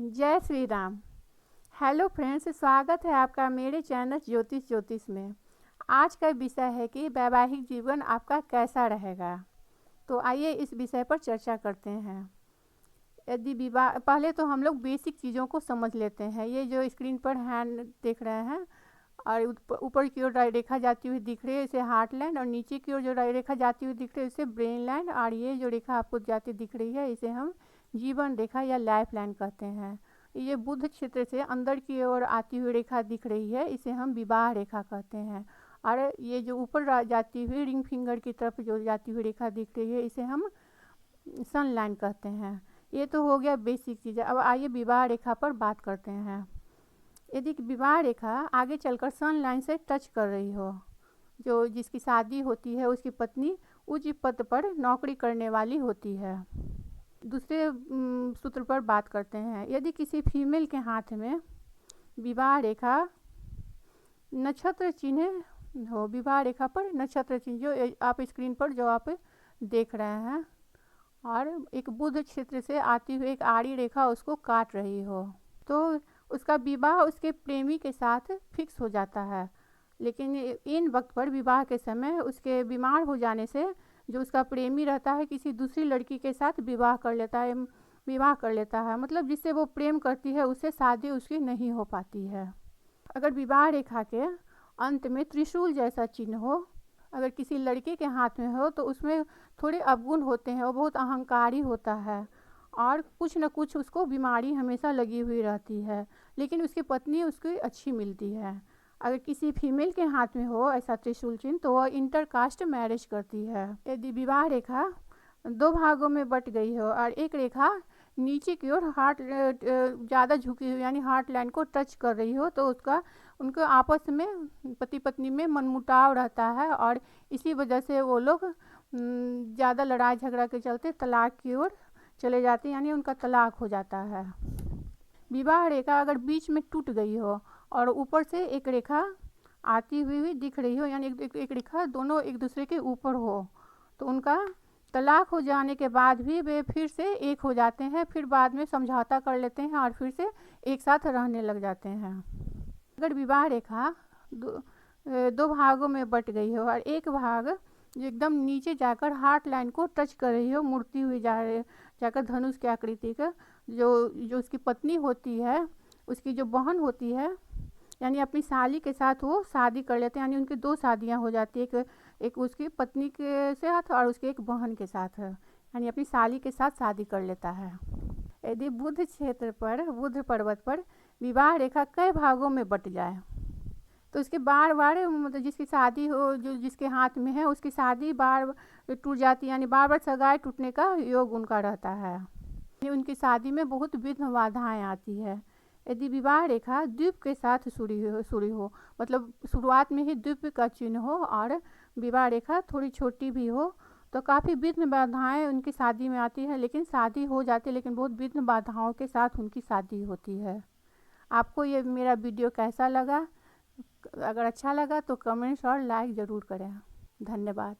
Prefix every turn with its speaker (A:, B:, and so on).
A: जय Shri Ram. Hello friends, स्वागत है आपका मेरे चैनल ज्योतिष में। आज का विषय है कि वैवाहिक जीवन आपका कैसा रहेगा। तो आइए इस विषय पर चर्चा करते हैं। यदि विवाह, पहले तो हम लोग बेसिक चीज़ों को समझ लेते हैं। ये जो स्क्रीन पर हैंड देख रहे हैं और ऊपर की ओर रेखा जाती हुई दिख रही है, इसे हार्ट लाइन, और नीचे की ओर जो रेखा जाती हुई दिख रही है इसे ब्रेन लाइन, और ये जो रेखा आपको जाती दिख रही है इसे हम जीवन रेखा या लाइफ लाइन कहते हैं। ये बुध क्षेत्र से अंदर की ओर आती हुई रेखा दिख रही है, इसे हम विवाह रेखा कहते हैं। और ये जो ऊपर जाती हुई रिंग फिंगर की तरफ जो जाती हुई रेखा दिख रही है इसे हम सन लाइन कहते हैं। ये तो हो गया बेसिक चीज़। अब आइए विवाह रेखा पर बात करते हैं। यदि विवाह रेखा आगे चलकर सन लाइन से टच कर रही हो, जो जिसकी शादी होती है उसकी पत्नी उच्च पद पर नौकरी करने वाली होती है। दूसरे सूत्र पर बात करते हैं। यदि किसी फीमेल के हाथ में विवाह रेखा नक्षत्र चिन्ह हो, विवाह रेखा पर नक्षत्र चिन्ह जो आप स्क्रीन पर जो आप देख रहे हैं, और एक बुध क्षेत्र से आती हुई एक आड़ी रेखा उसको काट रही हो, तो उसका विवाह उसके प्रेमी के साथ फिक्स हो जाता है। लेकिन इन वक्त पर विवाह के समय उसके बीमार हो जाने से जो उसका प्रेमी रहता है किसी दूसरी लड़की के साथ विवाह कर लेता है, मतलब जिससे वो प्रेम करती है उससे शादी उसकी नहीं हो पाती है। अगर विवाह रेखा के अंत में त्रिशूल जैसा चिन्ह हो, अगर किसी लड़के के हाथ में हो, तो उसमें थोड़े अवगुण होते हैं। वो बहुत अहंकारी होता है और कुछ न कुछ उसको बीमारी हमेशा लगी हुई रहती है, लेकिन उसकी पत्नी उसकी अच्छी मिलती है। अगर किसी फीमेल के हाथ में हो ऐसा त्रिशूल चिन्ह, तो वह इंटरकास्ट मैरिज करती है। यदि विवाह रेखा दो भागों में बट गई हो और एक रेखा नीचे की ओर हार्ट ज़्यादा झुकी हुई यानी हार्ट लाइन को टच कर रही हो, तो उनको आपस में पति पत्नी में मनमुटाव रहता है और इसी वजह से वो लोग ज़्यादा लड़ाई झगड़ा के चलते तलाक की ओर चले जाते हैं, यानी उनका तलाक हो जाता है। विवाह रेखा अगर बीच में टूट गई हो और ऊपर से एक रेखा आती हुई दिख रही हो, यानी एक रेखा दोनों एक दूसरे के ऊपर हो, तो उनका तलाक हो जाने के बाद भी वे फिर से एक हो जाते हैं, फिर बाद में समझौता कर लेते हैं और फिर से एक साथ रहने लग जाते हैं। अगर विवाह रेखा दो भागों में बट गई हो और एक भाग जो एकदम नीचे जाकर हार्ट लाइन को टच कर रही हो, मुड़ती हुई जाकर धनुष की आकृति का, जो उसकी पत्नी होती है उसकी जो बहन होती है, यानी अपनी साली के साथ वो शादी कर लेते हैं, यानी उनकी दो शादियां हो जाती है, एक उसकी पत्नी के साथ और उसके एक बहन के साथ है, यानी अपनी साली के साथ शादी कर लेता है। यदि बुध क्षेत्र पर, बुध पर्वत पर विवाह रेखा कई भागों में बट जाए, तो उसके बार बार मतलब जिसकी शादी हो, जो जिसके हाथ में है उसकी शादी बार टूट जाती है, यानी बार बार सगाई टूटने का योग उनका रहता है। उनकी शादी में बहुत विघ्न बाधाएं आती है। यदि विवाह रेखा द्वीप के साथ जुड़ी हो, मतलब शुरुआत में ही द्वीप का चिन्ह हो और विवाह रेखा थोड़ी छोटी भी हो, तो काफ़ी विघ्न बाधाएं उनकी शादी में आती है, लेकिन शादी हो जाती है, लेकिन बहुत विघ्न बाधाओं के साथ उनकी शादी होती है। आपको ये मेरा वीडियो कैसा लगा? अगर अच्छा लगा तो कमेंट्स और लाइक ज़रूर करें। धन्यवाद।